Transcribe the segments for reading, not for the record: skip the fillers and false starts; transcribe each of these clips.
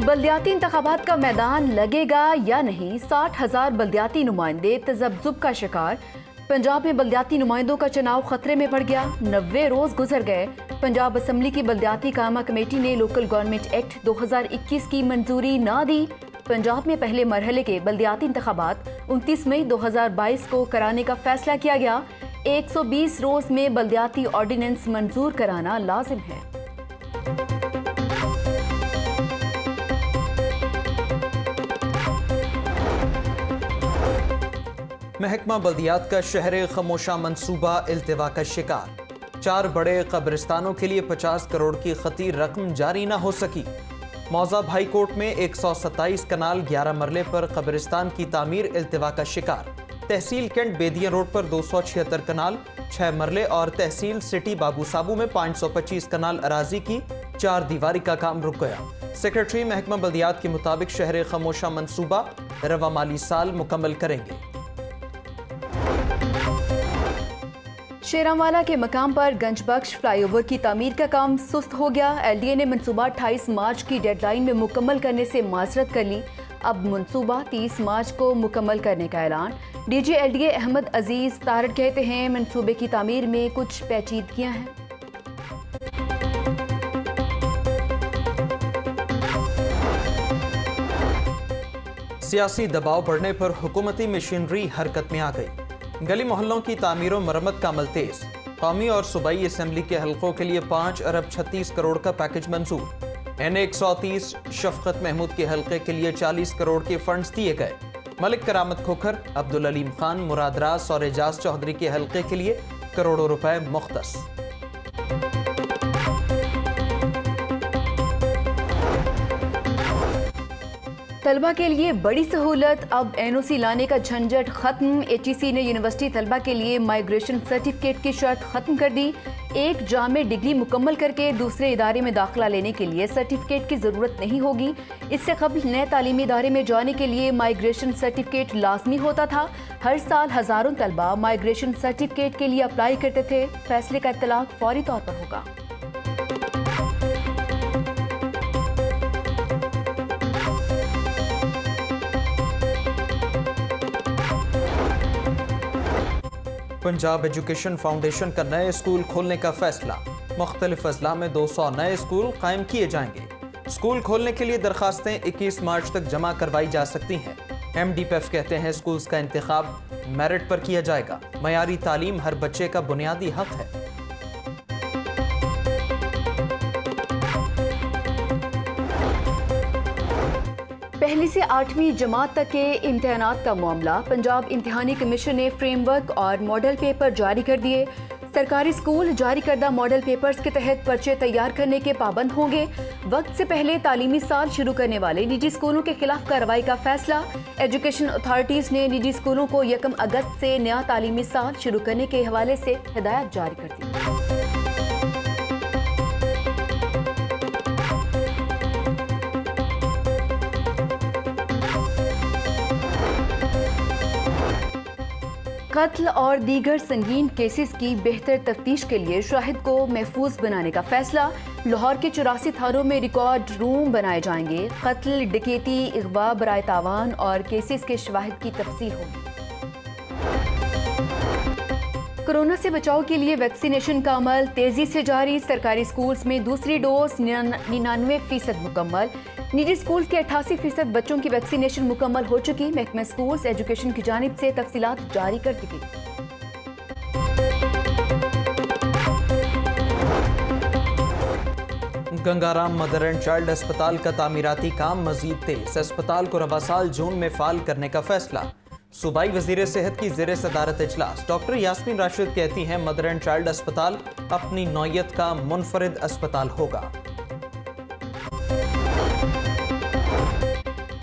بلدیاتی انتخابات کا میدان لگے گا یا نہیں، 60,000 بلدیاتی نمائندے تذبذب کا شکار۔ پنجاب میں بلدیاتی نمائندوں کا چناؤ خطرے میں پڑ گیا، 90 روز گزر گئے۔ پنجاب اسمبلی کی بلدیاتی کامہ کمیٹی نے لوکل گورنمنٹ ایکٹ 2021 کی منظوری نہ دی۔ پنجاب میں پہلے مرحلے کے بلدیاتی انتخابات 29 مئی 2022 کو کرانے کا فیصلہ کیا گیا۔ 120 روز میں بلدیاتی آرڈیننس منظور کرانا لازم ہے۔ محکمہ بلدیات کا شہر خموشہ منصوبہ التوا کا شکار، 4 بڑے قبرستانوں کے لیے 50 کروڑ کی خطیر رقم جاری نہ ہو سکی۔ موذب ہائی کورٹ میں 127 کنال 11 مرلے پر قبرستان کی تعمیر التوا کا شکار۔ تحصیل کینٹ بیدیاں روڈ پر 276 کنال 6 مرلے اور تحصیل سٹی بابو سابو میں 525 کنال اراضی کی 4 دیواری کا کام رک گیا۔ سیکرٹری محکمہ بلدیات کے مطابق شہر خموشہ منصوبہ رواں مالی سال مکمل کریں گے۔ شیرانوالہ کے مقام پر گنج بخش فلائی اوور کی تعمیر کا کام سست ہو گیا۔ ایل ڈی اے نے منصوبہ 28 مارچ کی ڈیڈ لائن میں مکمل کرنے سے معذرت کر لی۔ اب منصوبہ 30 مارچ کو مکمل کرنے کا اعلان۔ D G L D A Ahmed Aziz Tarar کہتے ہیں منصوبے کی تعمیر میں کچھ پیچیدگیاں ہیں۔ سیاسی دباؤ بڑھنے پر حکومتی مشینری حرکت میں آ گئی۔ گلی محلوں کی تعمیر و مرمت کا عمل تیز۔ قومی اور صوبائی اسمبلی کے حلقوں کے لیے 5 ارب 36 کروڑ کا پیکج منظور۔ این 130 شفقت محمود کے حلقے کے لیے 40 کروڑ کے فنڈز دیے گئے۔ ملک کرامت کھوکھر، عبدالعلیم خان، مراد راز اور اعجاز چودھری کے حلقے کے لیے کروڑوں روپے مختص۔ طلبہ کے لیے بڑی سہولت، اب این او سی لانے کا جھنجٹ ختم۔ ایچ ای سی نے یونیورسٹی طلبہ کے لیے مائیگریشن سرٹیفکیٹ کی شرط ختم کر دی۔ ایک جامع ڈگری مکمل کر کے دوسرے ادارے میں داخلہ لینے کے لیے سرٹیفکیٹ کی ضرورت نہیں ہوگی۔ اس سے قبل نئے تعلیمی ادارے میں جانے کے لیے مائیگریشن سرٹیفکیٹ لازمی ہوتا تھا۔ ہر سال ہزاروں طلبہ مائیگریشن سرٹیفکیٹ کے لیے اپلائی کرتے تھے۔ فیصلے کا اطلاق فوری طور پر ہوگا۔ پنجاب ایجوکیشن فاؤنڈیشن کا نئے اسکول کھولنے کا فیصلہ، مختلف اضلاع میں 200 نئے اسکول قائم کیے جائیں گے۔ اسکول کھولنے کے لیے درخواستیں 21 مارچ تک جمع کروائی جا سکتی ہیں۔ ایم ڈی پی ایف کہتے ہیں اسکولز کا انتخاب میرٹ پر کیا جائے گا۔ معیاری تعلیم ہر بچے کا بنیادی حق ہے۔ پہلی سے 8ویں جماعت تک کے امتحانات کا معاملہ، پنجاب امتحانی کمیشن نے فریم ورک اور ماڈل پیپر جاری کر دیے۔ سرکاری اسکول جاری کردہ ماڈل پیپرز کے تحت پرچے تیار کرنے کے پابند ہوں گے۔ وقت سے پہلے تعلیمی سال شروع کرنے والے نجی اسکولوں کے خلاف کارروائی کا فیصلہ، ایجوکیشن اتھارٹیز نے نجی اسکولوں کو 1 اگست سے نیا تعلیمی سال شروع کرنے کے حوالے سے ہدایت جاری کر دی۔ قتل اور دیگر سنگین کیسز کی بہتر تفتیش کے لیے شاہد کو محفوظ بنانے کا فیصلہ، لاہور کے 84 تھانوں میں ریکارڈ روم بنائے جائیں گے۔ قتل، ڈکیتی، اغوا، برائے تاوان اور کیسز کے شواہد کی تفصیل ہوگی۔ کورونا سے بچاؤ کے لیے ویکسینیشن کا عمل تیزی سے جاری، سرکاری اسکولز میں دوسری ڈوز 99% مکمل، نجی اسکولز کے 88% بچوں کی ویکسینیشن مکمل ہو چکی۔ محکمہ اسکولز ایجوکیشن کی جانب سے تفصیلات جاری کر دی گئی۔ گنگارام مدر اینڈ چائلڈ اسپتال کا تعمیراتی کام مزید تیز، اسپتال کو رواں سال جون میں فعال کرنے کا فیصلہ۔ صوبائی وزیر صحت کی زیر صدارت اجلاس، ڈاکٹر یاسمین راشد کہتی ہیں مدر اینڈ چائلڈ اسپتال اپنی نوعیت کا منفرد اسپتال ہوگا۔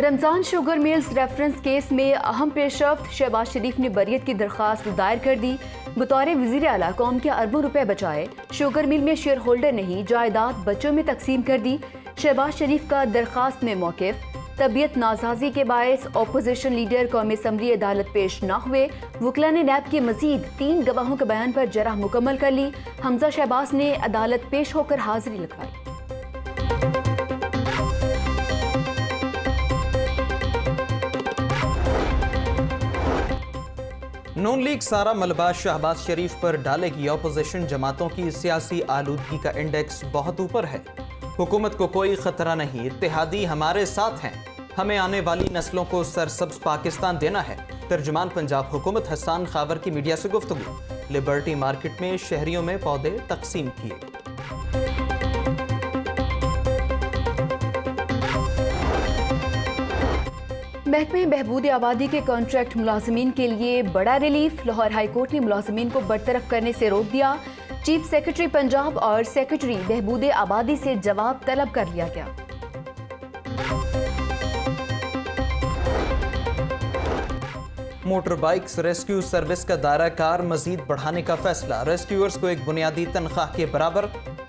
رمضان شوگر میلز ریفرنس کیس میں اہم پیش رفت، شہباز شریف نے بریت کی درخواست دائر کر دی۔ بطور وزیر اعلیٰ قوم کے اربوں روپے بچائے، شوگر مل میں شیئر ہولڈر نہیں، جائیداد بچوں میں تقسیم کر دی۔ شہباز شریف کا درخواست میں موقف، طبیعت ناسازی کے باعث اپوزیشن لیڈر قومی اسمبلی عدالت پیش نہ ہوئے۔ وکلا نے نیب کے مزید 3 گواہوں کے بیان پر جرح مکمل کر لی۔ حمزہ شہباز نے عدالت پیش ہو کر حاضری لگوائی۔ نون لیگ سارا ملبہ شہباز شریف پر ڈالے گی، اپوزیشن جماعتوں کی سیاسی آلودگی کا انڈیکس بہت اوپر ہے۔ حکومت کو کوئی خطرہ نہیں، اتحادی ہمارے ساتھ ہیں، ہمیں آنے والی نسلوں کو سرسبز پاکستان دینا ہے۔ ترجمان پنجاب حکومت حسان خاور کی میڈیا سے گفتگو۔ لبرٹی مارکیٹ میں شہریوں میں پودے تقسیم کیے۔ محکمہ بہبود آبادی کے کانٹریکٹ ملازمین کے لیے بڑا ریلیف، لاہور ہائی کورٹ نے ملازمین کو برطرف کرنے سے روک دیا۔ چیف سیکرٹری پنجاب اور سیکرٹری بہبود آبادی سے جواب طلب کر لیا گیا۔ موٹر بائکس ریسکیو سروس کا دائرہ کار مزید بڑھانے کا فیصلہ، ریسکیورز کو ایک بنیادی تنخواہ کے برابر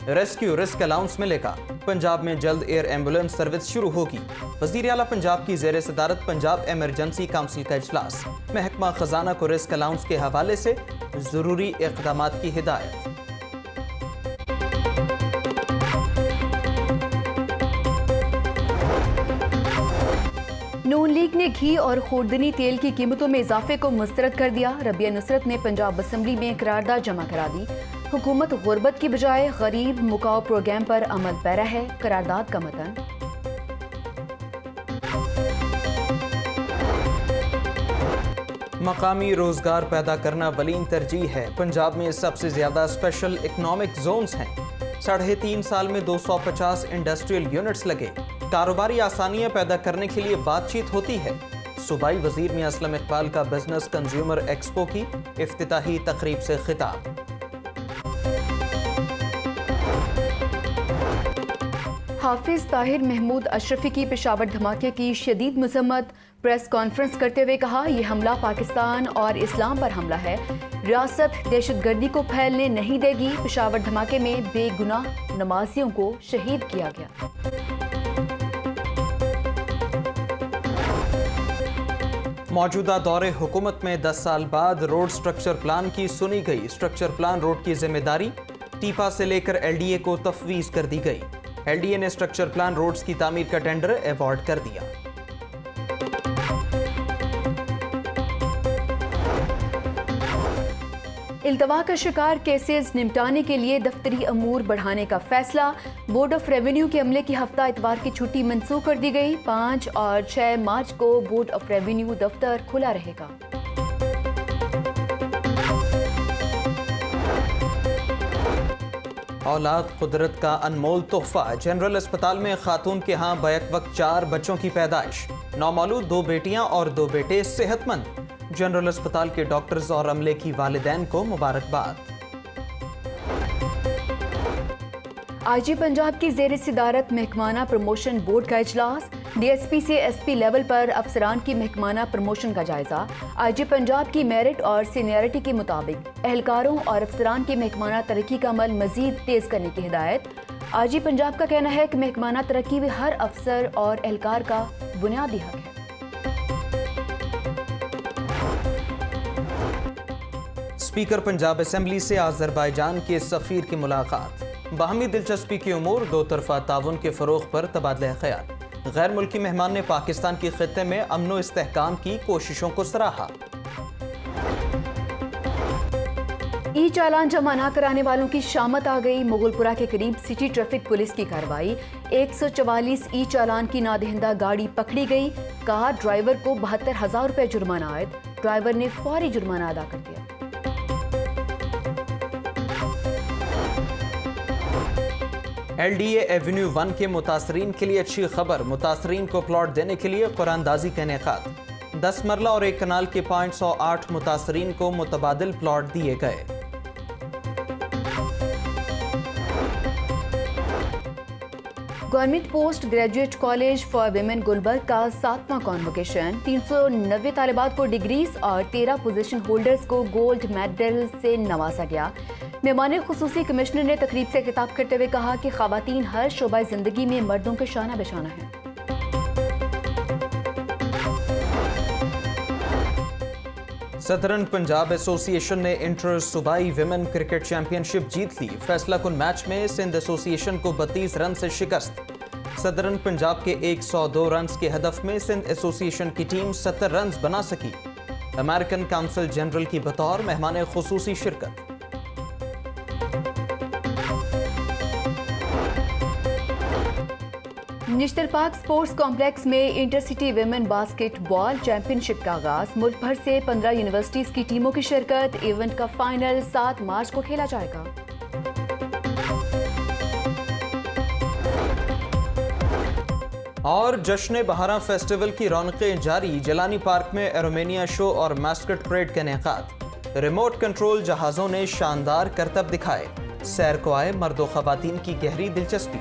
ریسکیو رسک الاؤنس ملے گا۔ پنجاب میں جلد ایئر ایمبولینس سروس شروع ہوگی۔ وزیر اعلیٰ پنجاب کی زیر صدارت پنجاب ایمرجنسی کونسل کا اجلاس، محکمہ خزانہ کو رسک الاؤنس کے حوالے سے ضروری اقدامات کی ہدایت۔ نون لیگ نے گھی اور خوردنی تیل کی قیمتوں میں اضافے کو مسترد کر دیا۔ ربیہ نصرت نے پنجاب اسمبلی میں قرارداد جمع کرا دی۔ حکومت غربت کی بجائے غریب مکاؤ پروگرام پر عمل پیرا ہے، قرارداد کا متن۔ مقامی روزگار پیدا کرنا ولین ترجیح ہے۔ پنجاب میں سب سے زیادہ اسپیشل اکنامک زونز ہیں۔ 3.5 سال میں 250 انڈسٹریل یونٹس لگے۔ کاروباری آسانیاں پیدا کرنے کے لیے بات چیت ہوتی ہے۔ صوبائی وزیر میاں اسلم اقبال کا بزنس کنزیومر ایکسپو کی افتتاحی تقریب سے خطاب۔ حافظ طاہر محمود اشرفی کی پشاور دھماکے کی شدید مذمت، پریس کانفرنس کرتے ہوئے کہا یہ حملہ پاکستان اور اسلام پر حملہ ہے، ریاست دہشت گردی کو پھیلنے نہیں دے گی۔ پشاور دھماکے میں بے گناہ نمازیوں کو شہید کیا گیا۔ موجودہ دور حکومت میں 10 سال بعد روڈ سٹرکچر پلان کی سنی گئی۔ سٹرکچر پلان روڈ کی ذمہ داری ٹیپا سے لے کر ایل ڈی اے کو تفویض کر دی گئی۔ ایل ڈی اے نے سٹرکچر پلان روڈز کی تعمیر کا ٹینڈر ایوارڈ کر دیا۔ التوا کا شکار کیسز نمٹانے کے لیے دفتری امور بڑھانے کا فیصلہ، بورڈ آف ریونیو کے عملے کی ہفتہ اتوار کی چھٹی منسوخ کر دی گئی۔ 5 اور 6 مارچ کو بورڈ آف ریونیو دفتر کھلا رہے گا۔ اولاد قدرت کا انمول تحفہ، جنرل اسپتال میں خاتون کے ہاں بیک وقت 4 بچوں کی پیدائش، نومولود 2 بیٹیاں اور 2 بیٹے صحت مند۔ جنرل اسپتال کے ڈاکٹرز اور عملے کی والدین کو مبارکباد۔ آئی جی پنجاب کی زیر صدارت محکمانہ پروموشن بورڈ کا اجلاس، ڈی ایس پی سے ایس پی لیول پر افسران کی محکمانہ پروموشن کا جائزہ۔ آئی جی پنجاب کی میرٹ اور سینیئرٹی کے مطابق اہلکاروں اور افسران کی محکمانہ ترقی کا عمل مزید تیز کرنے کی ہدایت۔ آئی جی پنجاب کا کہنا ہے کہ محکمانہ ترقی میں ہر افسر اور اہلکار کا بنیادی حق ہے۔ اسپیکر پنجاب اسمبلی سے آذربائیجان کے سفیر کی ملاقات، باہمی دلچسپی کے امور، 2 طرفہ تعاون کے فروغ پر تبادلہ خیال۔ غیر ملکی مہمان نے پاکستان کے خطے میں امن و استحکام کی کوششوں کو سراہا۔ ای چالان جمع نہ کرانے والوں کی شامت آ گئی، مغل پورہ کے قریب سٹی ٹریفک پولیس کی کارروائی، 144 ای چالان کی نادہندہ گاڑی پکڑی گئی، کہا ڈرائیور کو 72,000 روپے جرمانہ عائد، ڈرائیور نے فوری جرمانہ ادا کر دیا۔ ایل ڈی اے ایونیو 1 کے متاثرین کے لیے اچھی خبر، متاثرین کو پلاٹ دینے کے لیے قرآن دازی کا انعقاد، 10 مرلہ اور 1 کنال کے 508 متاثرین کو متبادل پلاٹ دیے گئے۔ Government post graduate college for women Gulberg کا 7واں کانوکیشن، 390 طالبات کو ڈگریز اور 13 پوزیشن ہولڈرز کو گولڈ میڈل سے نوازا گیا۔ مہمان خصوصی کمشنر نے تقریب سے خطاب کرتے ہوئے کہا کہ خواتین ہر شعبہ زندگی میں مردوں کے شانہ بشانہ ہیں۔ سدرن پنجاب ایسوسی ایشن نے انٹر صوبائی ویمن کرکٹ چیمپئن شپ جیت لی، فیصلہ کن میچ میں سندھ ایسوسی ایشن کو 32 رن سے شکست۔ سدرن پنجاب کے 102 رنز کے ہدف میں سندھ ایسوسی ایشن کی ٹیم 70 رنز بنا سکی۔ امریکن کونسل جنرل کی بطور مہمان خصوصی شرکت۔ نشتر پارک سپورٹس کمپلیکس میں انٹر سٹی ویمن باسکٹ بال چیمپئن شپ کا آغاز، ملک بھر سے 15 یونیورسٹیز کی ٹیموں کی شرکت، ایونٹ کا فائنل 7 مارچ کو کھیلا جائے گا۔ اور جشن بہاراں فیسٹیول کی رونقیں جاری، جیلانی پارک میں ایرومینیا شو اور ماسکٹ پریڈ کا انعقاد، ریموٹ کنٹرول جہازوں نے شاندار کرتب دکھائے، سیر کو آئے مرد و خواتین کی گہری دلچسپی۔